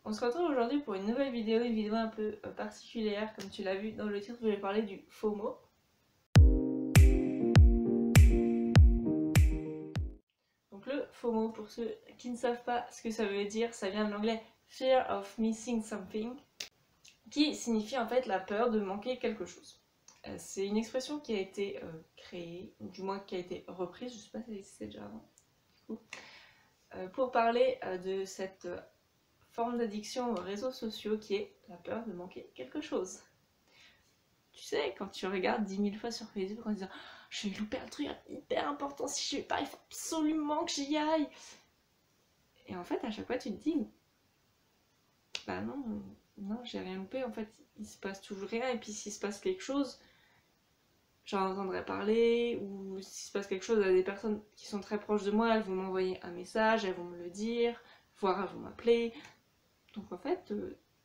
On se retrouve aujourd'hui pour une nouvelle vidéo, une vidéo un peu particulière, comme tu l'as vu dans le titre, je vais parler du FOMO. Donc le FOMO, pour ceux qui ne savent pas ce que ça veut dire, ça vient de l'anglais Fear of Missing Something, qui signifie en fait la peur de manquer quelque chose. C'est une expression qui a été créée, ou du moins qui a été reprise, je ne sais pas si c'est déjà avant, pour parler de cette forme d'addiction aux réseaux sociaux qui est la peur de manquer quelque chose. Tu sais, quand tu regardes 10 000 fois sur Facebook en disant « Je vais louper un truc hyper important, si je vais pas, il faut absolument que j'y aille !» Et en fait, à chaque fois, tu te dis « Bah non, j'ai rien loupé, en fait, il se passe toujours rien, et puis s'il se passe quelque chose, j'en entendrai parler, ou s'il se passe quelque chose à des personnes qui sont très proches de moi, elles vont m'envoyer un message, elles vont me le dire, voire elles vont m'appeler. Donc en fait,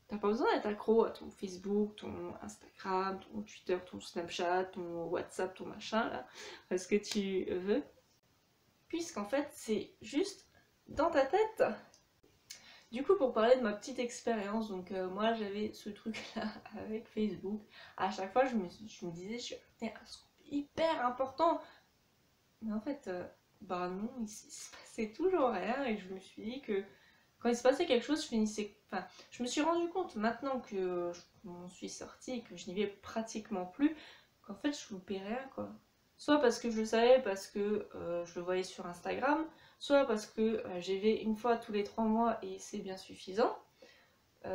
t'as pas besoin d'être accro à ton Facebook, ton Instagram, ton Twitter, ton Snapchat, ton WhatsApp, ton machin, là, ce que tu veux. Puisqu'en fait, c'est juste dans ta tête. Du coup, pour parler de ma petite expérience, donc moi j'avais ce truc-là avec Facebook. À chaque fois, je me disais, c'est un scoop hyper important. Mais en fait, bah non, il se passait toujours rien et je me suis dit que quand il se passait quelque chose, je finissais... Enfin, je me suis rendu compte maintenant que je m'en suis sortie et que je n'y vais pratiquement plus, qu'en fait je loupais rien quoi. Soit parce que je le savais, parce que je le voyais sur Instagram, soit parce que j'y vais une fois tous les 3 mois et c'est bien suffisant,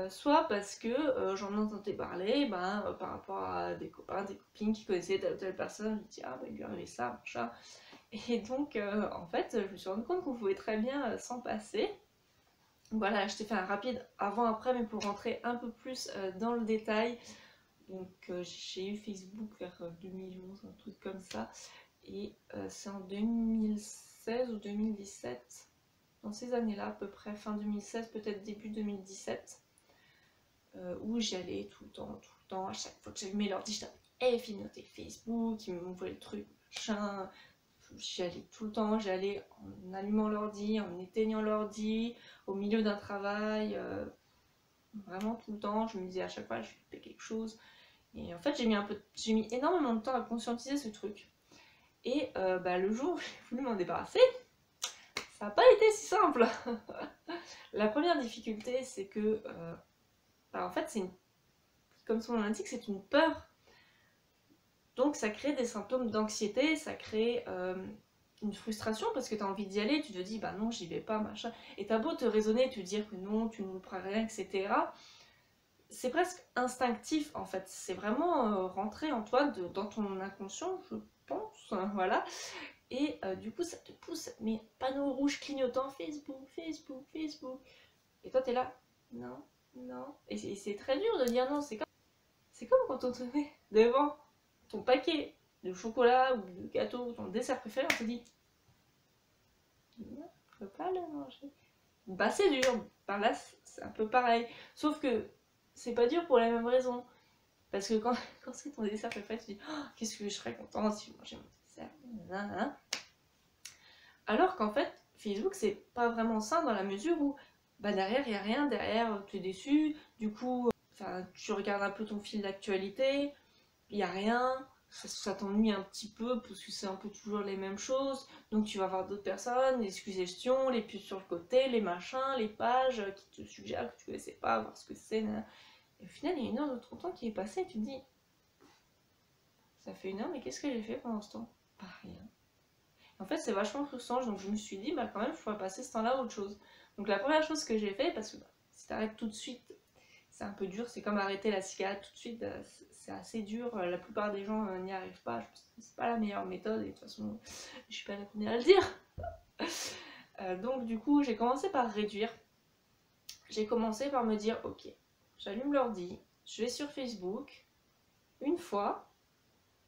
soit parce que j'en entendais parler par rapport à des copains, des copines qui connaissaient telle ou telle personne, je me dis ah bah il lui arrivait ça, machin. Et donc en fait je me suis rendu compte qu'on pouvait très bien s'en passer. Voilà, je t'ai fait un rapide avant-après, mais pour rentrer un peu plus dans le détail. Donc j'ai eu Facebook vers 2011, un truc comme ça. Et c'est en 2016 ou 2017, dans ces années-là, à peu près fin 2016, peut-être début 2017, où j'y allais tout le temps, à chaque fois que j'allumais l'ordi, je tapais F, il notait Facebook, il m'envoyait le truc, machin. J'y allais tout le temps, j'y allais en allumant l'ordi, en éteignant l'ordi, au milieu d'un travail, vraiment tout le temps. Je me disais à chaque fois, je fais quelque chose. Et en fait, j'ai mis énormément de temps à conscientiser ce truc. Et le jour où j'ai voulu m'en débarrasser, ça n'a pas été si simple. La première difficulté, c'est que, en fait, comme son nom l'indique, c'est une peur. Donc ça crée des symptômes d'anxiété, ça crée une frustration parce que tu as envie d'y aller, tu te dis bah non j'y vais pas, machin. Et t'as beau te raisonner, te dire que non, tu ne louperas rien, etc. C'est presque instinctif en fait, c'est vraiment rentré en toi, dans ton inconscient, je pense, hein, voilà. Et du coup ça te pousse, mais panneau rouge clignotant, Facebook, Facebook, Facebook. Et toi t'es là, non, non. Et c'est très dur de dire non, c'est comme quand on te met devant ton paquet de chocolat ou de gâteau, ton dessert préféré, on te dit non, je peux pas le manger. Bah c'est dur, par là c'est un peu pareil. Sauf que c'est pas dur pour la même raison. Parce que quand c'est ton dessert préféré, tu te dis oh, qu'est-ce que je serais contente si je mangeais mon dessert. Alors qu'en fait, Facebook c'est pas vraiment ça dans la mesure où derrière il n'y a rien, derrière tu es déçu, du coup tu regardes un peu ton fil d'actualité, il n'y a rien, ça t'ennuie un petit peu parce que c'est un peu toujours les mêmes choses, donc tu vas voir d'autres personnes, les suggestions, les pubs sur le côté, les machins, les pages qui te suggèrent que tu connaissais pas, voir ce que c'est, et au final il y a 1 heure de ton temps qui est passée et tu te dis ça fait 1 heure mais qu'est-ce que j'ai fait pendant ce temps? Pas rien. En fait c'est vachement frustrant, donc je me suis dit quand même je pourrais passer ce temps là à autre chose. Donc la première chose que j'ai fait, parce que si t'arrêtes tout de suite c'est un peu dur, c'est comme arrêter la cigarette tout de suite, c'est assez dur, la plupart des gens n'y arrivent pas, je pense que c'est pas la meilleure méthode, et de toute façon, je suis pas la première à le dire. Donc du coup, j'ai commencé par réduire, j'ai commencé par me dire, ok, j'allume l'ordi, je vais sur Facebook, une fois,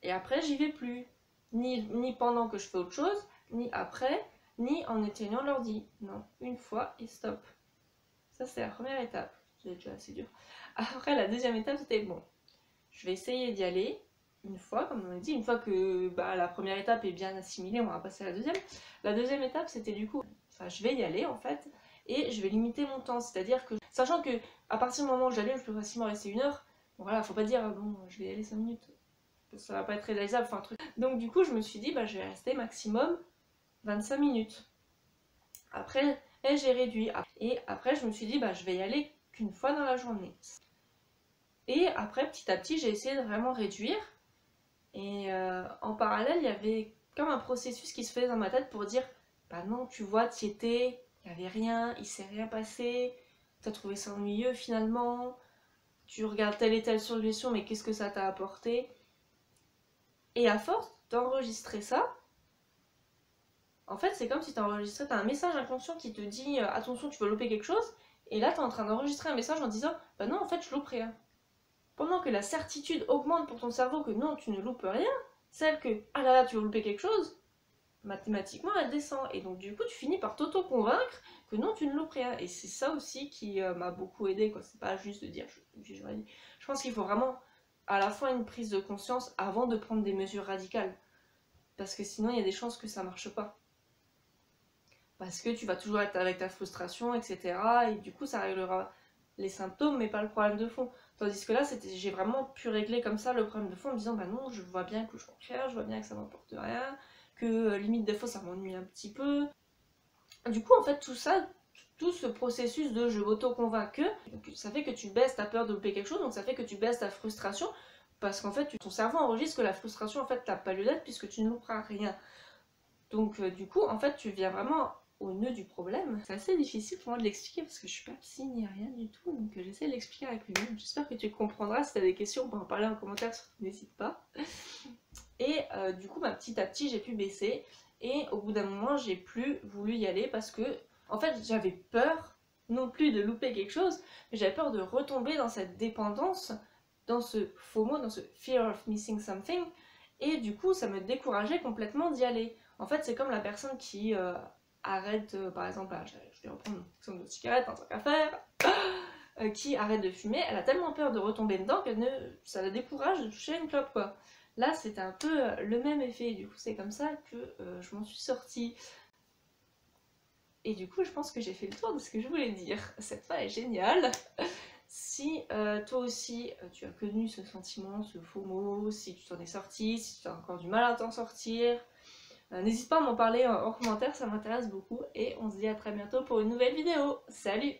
et après j'y vais plus, ni pendant que je fais autre chose, ni après, ni en éteignant l'ordi, non, une fois et stop. Ça c'est la première étape. C'est déjà assez dur. Après, la deuxième étape, c'était bon, je vais essayer d'y aller une fois, comme on a dit, une fois que la première étape est bien assimilée, on va passer à la deuxième. La deuxième étape, c'était du coup, je vais y aller en fait, et je vais limiter mon temps, c'est-à-dire que Sachant que à partir du moment où j'allume, je peux facilement rester 1 heure. Donc voilà, faut pas dire bon, je vais y aller 5 minutes. Ça va pas être réalisable, enfin un truc. Donc du coup, je me suis dit, bah je vais rester maximum 25 minutes. Après, j'ai réduit. Et après, je me suis dit, bah je vais y aller qu'une fois dans la journée. Et après, petit à petit, j'ai essayé de vraiment réduire. Et en parallèle, il y avait comme un processus qui se faisait dans ma tête pour dire, bah non, tu vois, t'y étais, il n'y avait rien, il s'est rien passé, t'as trouvé ça ennuyeux finalement, tu regardes telle et telle solution, mais qu'est-ce que ça t'a apporté? Et à force d'enregistrer ça, en fait, c'est comme si t'enregistrais, t'as un message inconscient qui te dit attention, tu vas louper quelque chose, et là, t'es en train d'enregistrer un message en disant bah non, en fait, je loupe rien. Pendant que la certitude augmente pour ton cerveau que non, tu ne loupes rien, celle que ah là là, tu vas louper quelque chose, mathématiquement, elle descend. Et donc, du coup, tu finis par t'auto-convaincre que non, tu ne loupes rien. Et c'est ça aussi qui m'a beaucoup aidé, quoi. C'est pas juste de dire je pense qu'il faut vraiment à la fois une prise de conscience avant de prendre des mesures radicales. Parce que sinon, il y a des chances que ça marche pas. Parce que tu vas toujours être avec ta frustration, etc. Et du coup, ça réglera les symptômes, mais pas le problème de fond. Tandis que là, j'ai vraiment pu régler comme ça le problème de fond en me disant bah non, je vois bien que je comprends rien, je vois bien que ça m'apporte rien, que limite des fois ça m'ennuie un petit peu. Du coup, en fait, tout ça, tout ce processus de je m'auto-convainc que, ça fait que tu baisses ta peur de louper quelque chose, donc ça fait que tu baisses ta frustration, parce qu'en fait, ton cerveau enregistre que la frustration, en fait, t'as pas lieu d'être puisque tu ne louperas rien. Donc, du coup, en fait, tu viens vraiment au nœud du problème. C'est assez difficile pour moi de l'expliquer parce que je suis pas psy ni rien du tout, donc j'essaie de l'expliquer avec lui-même. J'espère que tu comprendras. Si tu as des questions, on peut en parler en commentaire, n'hésite pas. Et du coup, petit à petit, j'ai pu baisser. Et au bout d'un moment, j'ai plus voulu y aller parce que, en fait, j'avais peur non plus de louper quelque chose, mais j'avais peur de retomber dans cette dépendance, dans ce FOMO, dans ce fear of missing something. Et du coup, ça me décourageait complètement d'y aller. En fait, c'est comme la personne qui arrête, par exemple, je vais reprendre l'exemple de cigarette, en tant qu'affaire, qui arrête de fumer, elle a tellement peur de retomber dedans que ça la décourage de toucher une clope, quoi. Là, c'était un peu le même effet, du coup, c'est comme ça que je m'en suis sortie. Et du coup, je pense que j'ai fait le tour de ce que je voulais dire. Cette fin est géniale. Si toi aussi tu as connu ce sentiment, ce FOMO, si tu t'en es sorti, si tu as encore du mal à t'en sortir, n'hésite pas à m'en parler en commentaire, ça m'intéresse beaucoup. Et on se dit à très bientôt pour une nouvelle vidéo. Salut!